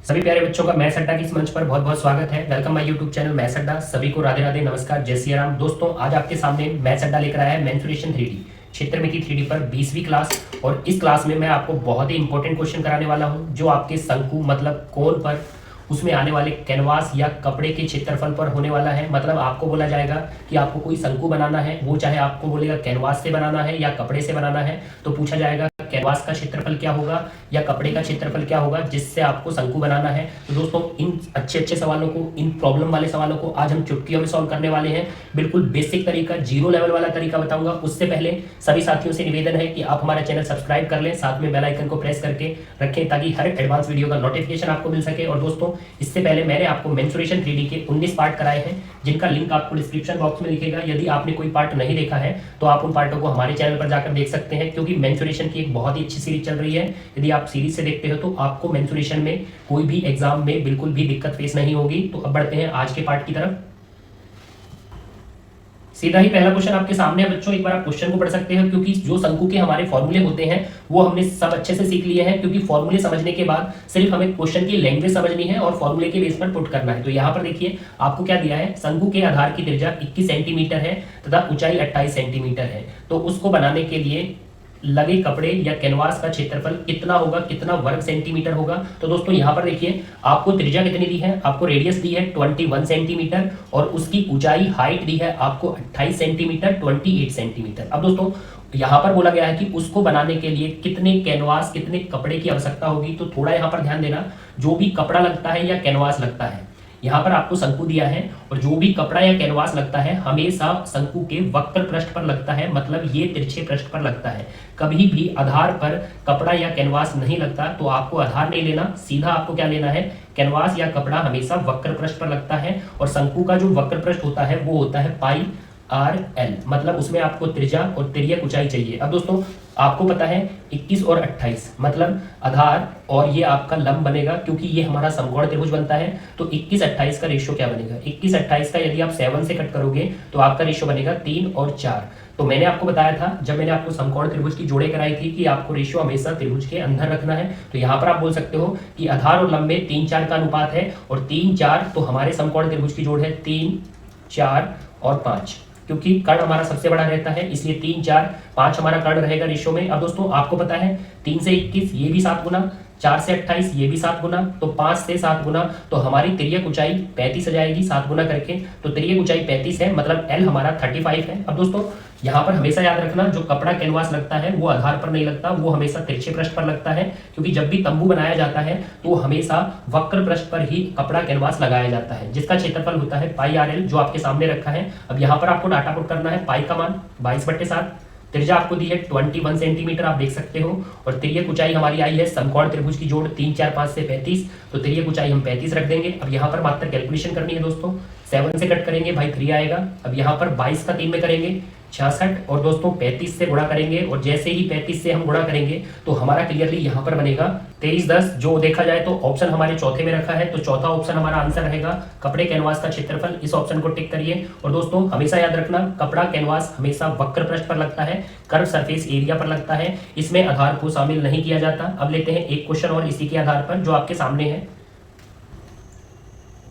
सभी प्यारे बच्चों का मैथ्स अड्डा की इस मंच पर बहुत बहुत स्वागत है। Welcome my YouTube channel maths अड्डा। सभी को राधे राधे, नमस्कार, जय सिया राम। दोस्तों आज आपके सामने मैथ्स अड्डा लेकर आया है मेंसुरेशन 3D क्षेत्रमिति 3D पर 20वीं क्लास। और इस क्लास में मैं आपको बहुत ही इंपॉर्टेंट क्वेश्चन कराने वाला हूं जो आपके शंकु मतलब कोण पर उसमें आने वाले कैनवास या कपड़े के क्षेत्रफल पर होने वाला है। मतलब आपको बोला जाएगा कि आपको कोई शंकु बनाना है, वो चाहे आपको बोलेगा कैनवास से बनाना है या कपड़े से बनाना है, तो पूछा जाएगा कैनवास का क्षेत्रफल क्या होगा या कपड़े का क्षेत्रफल क्या होगा जिससे आपको शंकु बनाना है। तो दोस्तों इन अच्छे अच्छे सवालों को, इन प्रॉब्लम वाले सवालों को आज हम चुटकियों में सॉल्व करने वाले हैं। बिल्कुल बेसिक तरीका, जीरो लेवल वाला तरीका बताऊंगा। उससे पहले सभी साथियों से निवेदन है कि आप हमारा चैनल सब्सक्राइब कर लें, साथ में बेल आइकन को प्रेस करके रखें ताकि हर एडवांस वीडियो का नोटिफिकेशन आपको मिल सके। और दोस्तों इससे पहले मैंने आपको मेंसुरेशन 3D के 19 पार्ट कराए हैं जिनका लिंक आपको डिस्क्रिप्शन बॉक्स में दिखेगा। यदि आपने कोई पार्ट नहीं देखा है तो आप उन पार्टों को हमारे चैनल पर जाकर देख सकते हैं, क्योंकि मेंसुरेशन की एक बहुत ही अच्छी सीरीज चल रही है। यदि आप सीरीज से देखते हो तो आपको मेंसुरेशन में कोई भी एग्जाम में बिल्कुल भी दिक्कत फेस नहीं होगी। तो अब बढ़ते हैं आज के पार्ट की तरफ। सीधा ही पहला क्वेश्चन आपके सामने है बच्चों। एक बार आप क्वेश्चन को पढ़ सकते हैं, क्योंकि जो शंकु के हमारे फॉर्मूले होते हैं वो हमने सब अच्छे से सीख लिए हैं। क्योंकि फॉर्मूले समझने के बाद सिर्फ हमें क्वेश्चन की लैंग्वेज समझनी है और फॉर्मूले के बेस पर पुट करना है। तो यहाँ पर देखिए आपको क्या दिया है, शंकु के आधार की त्रिज्या 21 सेंटीमीटर है तथा ऊंचाई 28 सेंटीमीटर है। तो उसको बनाने के लिए लगे कपड़े या कैनवास का क्षेत्रफल कितना होगा, कितना वर्ग सेंटीमीटर होगा। तो दोस्तों यहाँ पर देखिए आपको त्रिज्या कितनी दी है, आपको रेडियस दी है 21 सेंटीमीटर और उसकी ऊंचाई हाइट दी है आपको 28 सेंटीमीटर, 28 सेंटीमीटर। अब दोस्तों यहाँ पर बोला गया है कि उसको बनाने के लिए कितने कैनवास, कितने कपड़े की आवश्यकता होगी। तो थोड़ा यहाँ पर ध्यान देना, जो भी कपड़ा लगता है या कैनवास लगता है, यहाँ पर आपको शंकु दिया है और जो भी कपड़ा या कैनवास लगता है हमेशा शंकु के वक्र पृष्ठ पर लगता है, मतलब ये तिरछे पृष्ठ पर लगता है। कभी भी आधार पर कपड़ा या कैनवास नहीं लगता। तो आपको आधार नहीं लेना, सीधा आपको क्या लेना है, कैनवास या कपड़ा हमेशा वक्र पृष्ठ पर लगता है। और शंकु का जो वक्र पृष्ठ होता है वो होता है पाई आर एल, मतलब उसमें आपको त्रिज्या और तिर्यक ऊंचाई चाहिए। अब दोस्तों आपको पता है 21 और 28 मतलब आधार और ये आपका लंब बनेगा, क्योंकि ये हमारा समकोण त्रिभुज बनता है। तो 21-28 का रेशियो क्या बनेगा, 21-28 का यदि आप 7 से कट करोगे तो आपका रेशियो बनेगा 3 और 4। तो मैंने आपको बताया था जब मैंने आपको समकोण त्रिभुज की जोड़े कराई थी कि आपको रेशियो हमेशा त्रिभुज के अंदर रखना है। तो यहाँ पर आप बोल सकते हो कि आधार और लंब में 3-4 का अनुपात है और 3-4 तो हमारे समकोण त्रिभुज की जोड़ है 3, 4 और 5, क्योंकि कर्ण हमारा सबसे बड़ा रहता है इसलिए 3, 4, 5 हमारा कर्ण रहेगा रेशियो में। अब दोस्तों आपको पता है 3 से 21 ये भी 7 गुना, 4 से 28 ये भी 7 गुना, तो 5 से 7 गुना, तो हमारी तिर्यक ऊंचाई 35 आ जाएगी 7 गुना करके। तो तिर्यक ऊंचाई 35 है, मतलब एल हमारा 35 है। अब दोस्तों यहाँ पर हमेशा याद रखना, जो कपड़ा कैनवास लगता है वो आधार पर नहीं लगता, वो हमेशा तिरछे पृष्ठ पर लगता है। क्योंकि जब भी तंबू बनाया जाता है तो हमेशा वक्र पृष्ठ पर ही कपड़ा कैनवास लगाया जाता है, जिसका क्षेत्रफल होता है पाई आर एल, जो आपके सामने रखा है। अब यहाँ पर आपको डाटा पुट करना है, पाई का मान 22/7, त्रिज्या आपको दी है 21 सेंटीमीटर, आप देख सकते हो। और तिर्यक ऊंचाई हमारी आई है समकोण त्रिभुज की जोड़ 3, 4, 5 से 35, तो तिर्यक ऊंचाई हम 35 रख देंगे। अब यहाँ पर मात्र कैलकुलेशन करनी है दोस्तों, 7 से कट करेंगे भाई 3 आएगा। अब यहाँ पर 22 का 3 में करेंगे 66 और दोस्तों 35 से गुणा करेंगे, और जैसे ही 35 से हम गुणा करेंगे तो हमारा क्लियरली यहाँ पर बनेगा 2310। जो देखा जाए तो ऑप्शन हमारे चौथे में रखा है, तो चौथा ऑप्शन हमारा आंसर रहेगा कपड़े कैनवास का क्षेत्रफल। इस ऑप्शन को टिक करिए। और दोस्तों हमेशा याद रखना, कपड़ा कैनवास हमेशा वक्र पृष्ठ पर लगता है, कर्व सरफेस एरिया पर लगता है, इसमें आधार को शामिल नहीं किया जाता। अब लेते हैं एक क्वेश्चन और इसी के आधार पर जो आपके सामने है।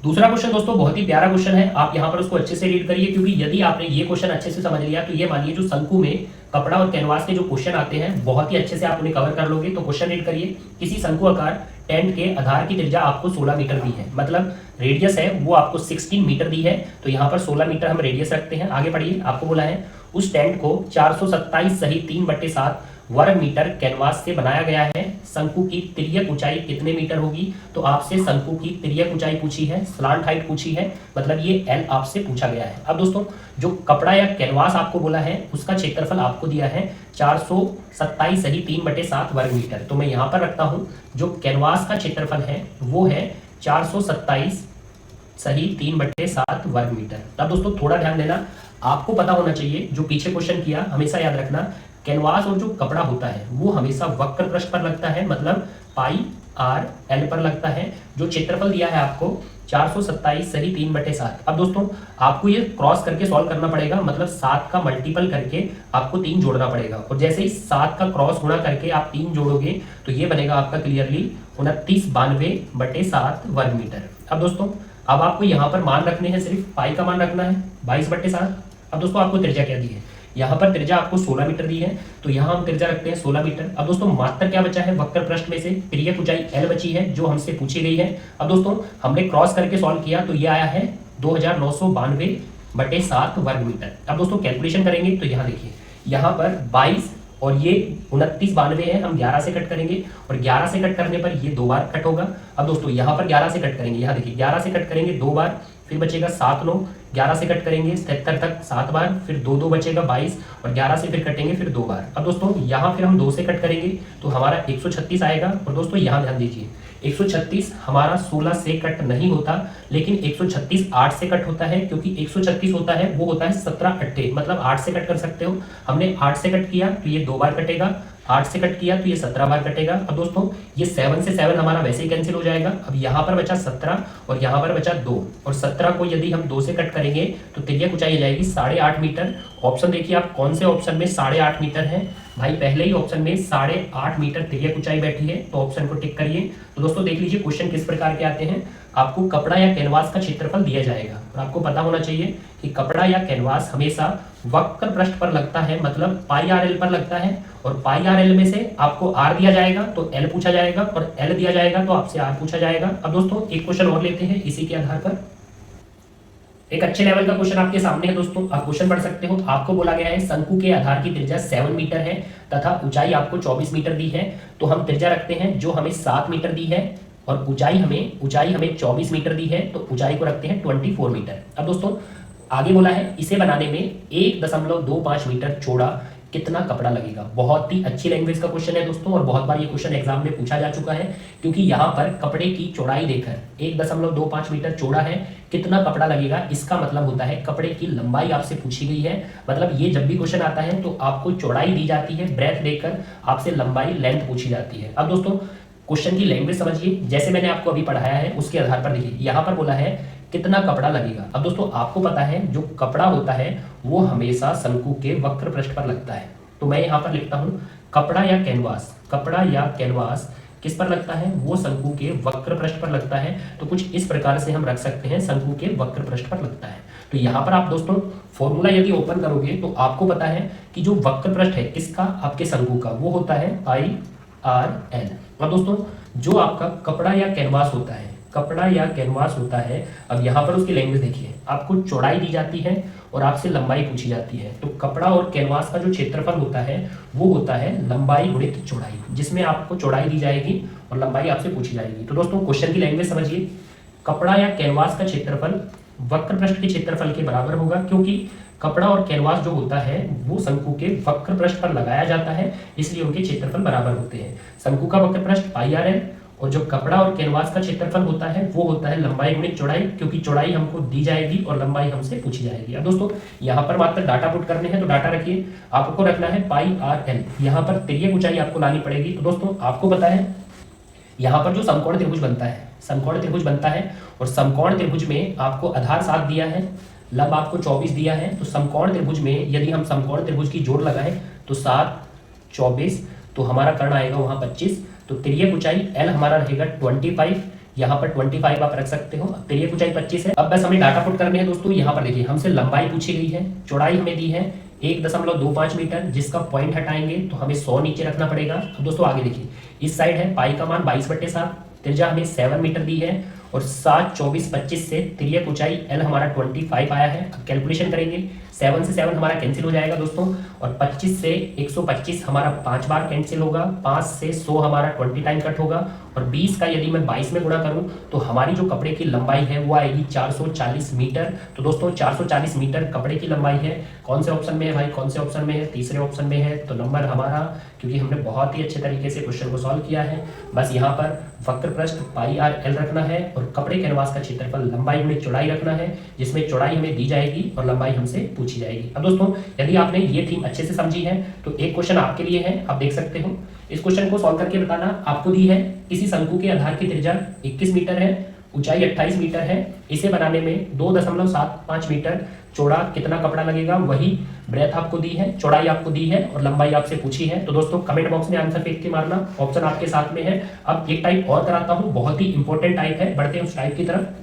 दूसरा क्वेश्चन दोस्तों बहुत ही प्यारा क्वेश्चन है, आप यहाँ पर उसको अच्छे से रीड करिए, क्योंकि यदि आपने ये क्वेश्चन अच्छे से समझ लिया तो ये मानिए जो शंकु में कपड़ा और कैनवास के जो क्वेश्चन आते हैं बहुत ही अच्छे से आप उन्हें कवर कर लोगे। तो क्वेश्चन रीड करिए, किसी शंकु आकार टेंट के आधार की त्रिज्या आपको 16 मीटर दी है, मतलब रेडियस है वो आपको 16 मीटर दी है। तो यहाँ पर 16 मीटर हम रेडियस रखते हैं। आगे पढ़िए, आपको बोला है उस टेंट को 427 सही 3/7 वर्ग मीटर कैनवास से बनाया गया है। शंकु की तिर्यक ऊंचाई कितने मीटर होगी। तो आपसे शंकु की तिर्यक ऊंचाई पूछी है, स्लांट हाइट पूछी है, मतलब ये एल आपसे पूछा गया है। अब दोस्तों जो कपड़ा या कैनवास आपको बोला है उसका क्षेत्रफल आपको दिया है 427 सही 3/7 वर्ग मीटर। तो मैं यहाँ पर रखता हूँ जो कैनवास का क्षेत्रफल है वो है 427 सही 3/7 वर्ग मीटर। तब दोस्तों थोड़ा ध्यान देना, आपको पता होना चाहिए जो पीछे क्वेश्चन किया, हमेशा याद रखना कैनवास और जो कपड़ा होता है वो हमेशा वक्र पृष्ठ पर लगता है, मतलब पाई आर एल पर लगता है। जो क्षेत्रफल दिया है आपको 427 सही 3/7। अब दोस्तों आपको ये क्रॉस करके सॉल्व करना पड़ेगा, मतलब 7 का मल्टीपल करके आपको 3 जोड़ना पड़ेगा, और जैसे ही 7 का क्रॉस गुणा करके आप 3 जोड़ोगे तो ये बनेगा आपका क्लियरली 2992/7 वर्ग मीटर। अब दोस्तों अब आपको यहाँ पर मान रखने हैं, सिर्फ पाई का मान रखना है 22/7। अब दोस्तों आपको त्रिज्या क्या दी है, यहाँ पर त्रिज्या आपको 16 मीटर दी है, तो यहाँ हम त्रिज्या रखते हैं 16 मीटर। अब दोस्तों मात्र क्या बचा है वक्र पृष्ठ में से, तिर्यक ऊंचाई L बची है जो हमसे पूछी गई है। अब दोस्तों हमने क्रॉस करके सॉल्व किया तो ये आया है 2992/7 वर्ग मीटर। अब दोस्तों कैलकुलेशन करेंगे तो यहाँ देखिए, यहाँ पर 22 और ये 2992 है, हम 11 से कट करेंगे, और 11 से कट करने पर ये 2 बार कट होगा। अब दोस्तों यहाँ पर 11 से कट करेंगे, यहाँ देखिए 11 से कट करेंगे 2 बार, फिर बचेगा 7 9, 11 से कट करेंगे 77 तक 7 बार, फिर 2 2 बचेगा 22, और 11 से फिर कटेंगे फिर 2 बार। अब दोस्तों यहाँ फिर हम 2 से कट करेंगे तो हमारा 136 आएगा। और दोस्तों यहाँ ध्यान दीजिए 136 हमारा 16 से कट नहीं होता, लेकिन 136 8 से कट होता है, क्योंकि 136 होता है वो होता है 17 8, मतलब 8 से कट कर सकते हो। हमने 8 से कट किया तो ये 2 बार कटेगा, 8 से कट किया तो ये 17 बार कटेगा। अब दोस्तों ये 7 से 7 हमारा वैसे ही कैंसिल हो जाएगा। अब यहाँ पर बचा 17 और यहाँ पर बचा 2, और 17 को यदि हम 2 से कट करेंगे तो तिर्यक ऊंचाई जाएगी 8.5 मीटर। ऑप्शन देखिए आप कौन से ऑप्शन में 8.5 मीटर है, भाई पहले ही ऑप्शन में 8.5 मीटर तिर्यक ऊंचाई बैठी है, तो ऑप्शन को टिक करिए। तो दोस्तों देख लीजिए क्वेश्चन किस प्रकार के आते हैं। आपको कपड़ा या कैनवास का क्षेत्रफल दिया जाएगा, और आपको पता होना चाहिए कि कपड़ा या कैनवास हमेशा वक्र पृष्ठ पर लगता है, मतलब पाई आर एल पर लगता है, और पाई आर एल में से आपको आर दिया जाएगा तो एल पूछा जाएगा, और एल दिया जाएगा तो आपसे आर पूछा जाएगा। अब दोस्तों एक क्वेश्चन और लेते हैं इसी के आधार पर। एक अच्छे लेवल का क्वेश्चन आपके सामने है दोस्तों, आप क्वेश्चन पढ़ सकते हो। आपको बोला गया है शंकु के आधार की त्रिज्या 7 मीटर है तथा ऊंचाई आपको 24 मीटर दी है, तो हम त्रिज्या रखते हैं जो हमें 7 मीटर दी है, और ऊंचाई हमें 24 मीटर दी है, तो ऊंचाई को रखते हैं 24 मीटर। अब दोस्तों आगे बोला है इसे बनाने में 1.25 मीटर चौड़ा कितना कपड़ा लगेगा। बहुत ही अच्छी लैंग्वेज का क्वेश्चन है दोस्तों, और बहुत बार ये क्वेश्चन एग्जाम में पूछा जा चुका है, क्योंकि यहाँ पर कपड़े की चौड़ाई देकर 1.25 मीटर चौड़ा है, कितना कपड़ा लगेगा, इसका मतलब होता है कपड़े की लंबाई आपसे पूछी गई है। मतलब ये जब भी क्वेश्चन आता है तो आपको चौड़ाई दी जाती है, ब्रेथ देकर आपसे लंबाई लेंथ पूछी जाती है। अब दोस्तों क्वेश्चन की लैंग्वेज समझिए, जैसे मैंने आपको अभी पढ़ाया है उसके आधार पर देखिए, यहाँ पर बोला है कितना कपड़ा लगेगा। अब दोस्तों आपको पता है जो कपड़ा होता है वो हमेशा शंकु के वक्र पृष्ठ पर लगता है, तो मैं यहाँ पर लिखता हूँ कपड़ा या कैनवास किस पर लगता है, वो शंकु के वक्र पृष्ठ पर लगता है। तो कुछ इस प्रकार से हम रख सकते हैं शंकु के वक्र पृष्ठ पर लगता है। तो यहाँ पर आप दोस्तों फॉर्मूला यदि ओपन करोगे तो आपको पता है कि जो वक्र पृष्ठ है किसका, आपके शंकु का, वो होता है पाई आर एल। अब दोस्तों जो आपका कपड़ा या कैनवास होता है, अब यहाँ पर उसकी लैंग्वेज देखिए, आपको चौड़ाई दी जाती है और आपसे लंबाई पूछी जाती है। तो कपड़ा और कैनवास का जो क्षेत्रफल होता है वो होता है लंबाई गुणित चौड़ाई, जिसमें आपको चौड़ाई दी जाएगी और लंबाई आपसे पूछी जाएगी। तो दोस्तों क्वेश्चन की लैंग्वेज समझिए, कपड़ा या कैनवास का क्षेत्रफल वक्र पृष्ठ के क्षेत्रफल के बराबर होगा, क्योंकि कपड़ा और कैनवास जो होता है वो शंकु के वक्र पृष्ठ पर लगाया जाता है, इसलिए उनके क्षेत्रफल बराबर होते हैं। शंकु का वक्र पृष्ठ पाई आर एल, और जो कपड़ा और कैनवास का क्षेत्रफल होता है वो होता है लंबाई गुणित चौड़ाई, क्योंकि चौड़ाई हमको दी जाएगी और लंबाई हमसे पूछी जाएगी। अब दोस्तों यहाँ पर मात्र डाटा पुट करने हैं, तो डाटा रखिए, आपको रखना है पाई आर एल, यहाँ पर तिर्यक ऊंचाई आपको लानी पड़ेगी। तो दोस्तों आपको पता है यहाँ पर जो समकोण त्रिभुज बनता है, और समकोण त्रिभुज में आपको आधार 7 दिया है, लब आपको 24 दिया है। तो समकोण त्रिभुज में यदि हम समकोण त्रिभुज की जोड़ लगाएं तो 7 24, तो हमारा कर्ण आएगा वहां 25, तो तिर्यक ऊंचाई L हमारा रहेगा 25, यहाँ पर 25 आप रख सकते हो। तिर्यक ऊंचाई 25 है। अब बस हमें डाटा पुट करने हैं दोस्तों। यहाँ पर देखिए हमसे लंबाई पूछी गई है, चौड़ाई हमें दी है 1.25 मीटर, जिसका पॉइंट हटाएंगे तो हमें 100 नीचे रखना पड़ेगा। अब दोस्तों आगे देखिए, इस साइड है पाई का मान 22/7, त्रिज्या हमें 7 मीटर दी है, और 7 24 25 से तिर्यक ऊंचाई L हमारा 25 आया है। अब कैलकुलेशन करेंगे, 7 से 7 हमारा कैंसिल हो जाएगा दोस्तों, और 25 से 125 हमारा 5 बार कैंसिल होगा, 5 से 100 हमारा 20 टाइम कट होगा, और 20 का यदि मैं 22 में गुणा करूं तो हमारी जो कपड़े की लंबाई है वो आएगी 440 मीटर। तो दोस्तों 440 मीटर कपड़े की लंबाई है। कौन से ऑप्शन में है भाई, कौन से ऑप्शन में है, तीसरे ऑप्शन में है। तो नंबर हमारा, क्योंकि हमने बहुत ही अच्छे तरीके से क्वेश्चन को सॉल्व किया है, बस यहाँ पर वक्र पृष्ठ पाई आर एल रखना है, और कपड़े कैनवास का क्षेत्रफल लंबाई में चौड़ाई रखना है, जिसमें चौड़ाई हमें दी जाएगी और लंबाई हमसे पूछी जाएगी। अब दोस्तों यदि आपने ये थीम अच्छे से समझी है तो एक क्वेश्चन आपके लिए है, आप देख सकते हो। इस क्वेश्चन को सॉल्व करके बताना, आपको दी है किसी शंकु के आधार की त्रिज्या 21 मीटर है, ऊंचाई 28 मीटर है। इसे बनाने में 2.75 मीटर चौड़ा कितना कपड़ा लगेगा, वही ब्रेथ आपको दी है, चौड़ाई आपको दी है और लंबाई आपसे पूछी है। तो दोस्तों कमेंट बॉक्स में आंसर फेंक के मारना, ऑप्शन आपके साथ में है। अब एक टाइप और कराता हूं, बहुत ही इंपॉर्टेंट टाइप है, बढ़ते हैं उस टाइप की तरफ।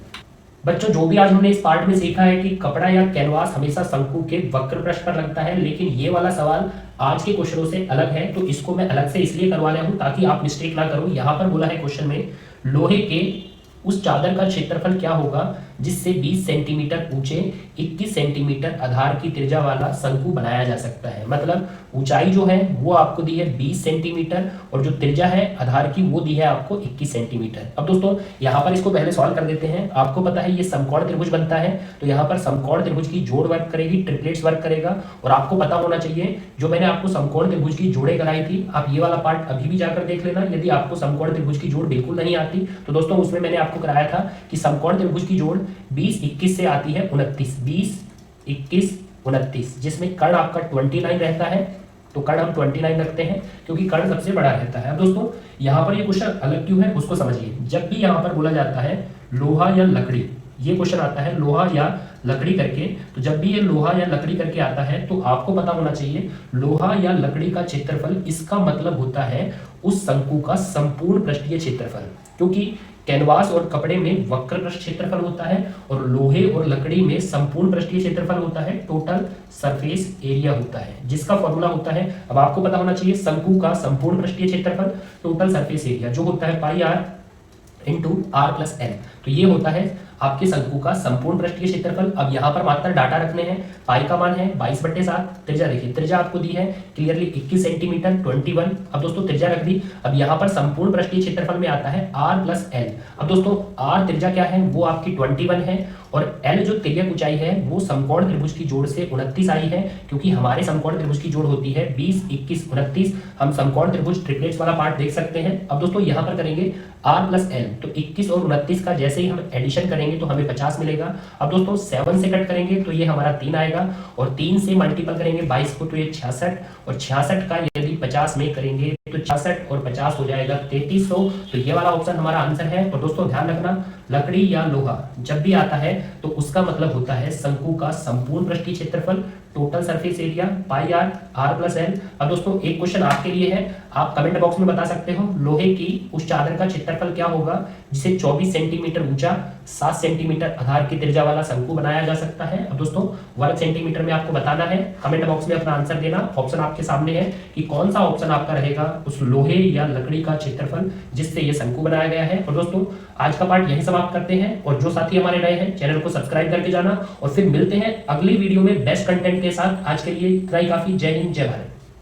बच्चों जो भी आज हमने इस पार्ट में सीखा है कि कपड़ा या कैनवास हमेशा शंकु के वक्र पृष्ठ पर लगता है, लेकिन ये वाला सवाल आज के क्वेश्चनों से अलग है, तो इसको मैं अलग से इसलिए करवा रहा हूं ताकि आप मिस्टेक ना करो। यहां पर बोला है क्वेश्चन में, लोहे के उस चादर का क्षेत्रफल क्या होगा जिससे 20 सेंटीमीटर ऊंचे 21 सेंटीमीटर आधार की त्रिज्या वाला शंकु बनाया जा सकता है। मतलब ऊंचाई जो है वो आपको दी है 20 सेंटीमीटर और जो त्रिज्या है आधार की वो दी है आपको 21 सेंटीमीटर। अब दोस्तों यहाँ पर इसको पहले सॉल्व कर देते हैं। आपको पता है ये समकोण त्रिभुज बनता है, तो यहाँ पर समकोण त्रिभुज की जोड़ वर्क करेगी, ट्रिपलेट्स वर्क करेगा। और आपको पता होना चाहिए जो मैंने आपको समकोण त्रिभुज की जोड़े कराई थी, आप ये वाला पार्ट अभी भी जाकर देख लेना यदि आपको समकोण त्रिभुज की जोड़ बिल्कुल नहीं आती। तो दोस्तों उसमें मैंने आपको कराया था कि समकोण त्रिभुज की जोड़ 20-21 से आती है 29, 20-21-29, जिसमें कर्ण आपका 29 रहता है। तो कर्ण हम 29 रखते हैं क्योंकि कर्ण सबसे बड़ा रहता है। अब दोस्तों यहाँ पर ये क्वेश्चन अलग क्यों है उसको समझिए। जब भी यहाँ पर बोला जाता है लोहा या लकड़ी, ये क्वेश्चन आता है लोहा या लकड़ी करके, तो जब भी ये लोहा या लकड़ी करके आता है तो आपको पता होना चाहिए लोहा या लकड़ी का क्षेत्रफल, इसका मतलब होता है उस शंकु का संपूर्ण पृष्ठीय क्षेत्रफल। क्योंकि कैनवास और कपड़े में वक्र पृष्ठ क्षेत्रफल होता है और लोहे और लकड़ी में संपूर्ण पृष्ठीय क्षेत्रफल होता है, टोटल सरफेस एरिया होता है, जिसका फॉर्मूला होता है, अब आपको पता होना चाहिए शंकु का संपूर्ण पृष्ठीय क्षेत्रफल टोटल सरफेस एरिया जो होता है pi r into r plus l. तो ये होता है आपके शंकु का संपूर्ण पृष्ठीय क्षेत्रफल। अब यहाँ पर मात्र डाटा रखने हैं। पाई का मान है 22/7, त्रिज्या देखिए, त्रिज्या आपको दी है क्लियरली 21 सेंटीमीटर 21। अब दोस्तों त्रिज्या रख दी। अब यहाँ पर संपूर्ण पृष्ठीय क्षेत्रफल में आता है आर प्लस एल। अब दोस्तों आर त्रिज्या क्या है, वो आपकी 21 है और एल जो तिर्यक ऊंचाई है वो समकोण त्रिभुज की जोड़ से 29 आई है, क्योंकि हमारे समकोण त्रिभुज की जोड़ होती है 20, 21, 29। हम समकोण त्रिभुज ट्रिपलेट्स वाला पार्ट देख सकते हैं। अब दोस्तों यहाँ पर करेंगे आर प्लस एल, तो 21 और 29 का जैसे ही हम एडिशन करेंगे तो हमें 50 मिलेगा। अब दोस्तों 7 से कट करेंगे तो ये हमारा 3 आएगा और 3 से मल्टीपल करेंगे 22 को तो ये 66, और 66 का यदि 50 में करेंगे तो 66 और 50 हो जाएगा 3300। तो ये वाला ऑप्शन हमारा आंसर है। और दोस्तों ध्यान रखना, लकड़ी या लोहा जब भी आता है तो उसका मतलब होता है शंकु का संपूर्ण पृष्ठीय क्षेत्रफल total surface area pi r, r plus l. अब दोस्तों एक क्वेश्चन आपके लिए है, आप कमेंट बॉक्स में बता सकते हो लोहे की उस चादर का क्षेत्रफल क्या होगा जिसे 24 सेंटीमीटर ऊंचा 7 सेंटीमीटर आधार की त्रिज्या वाला शंकु बनाया जा सकता है। अब दोस्तों वर्ग सेंटीमीटर में आपको बताना है, कमेंट बॉक्स में अपना आंसर देना। ऑप्शन आपके सामने है कि कौन सा ऑप्शन आपका रहेगा उस लोहे या लकड़ी का क्षेत्रफल जिससे ये शंकु बनाया गया है। और दोस्तों आज का पार्ट यही समाप्त करते हैं, और जो साथी हमारे नए हैं चैनल को सब्सक्राइब करके जाना, और फिर मिलते हैं अगली वीडियो में बेस्ट कंटेंट के साथ। आज के लिए इतना ही काफी। जय हिंद, जय भारत।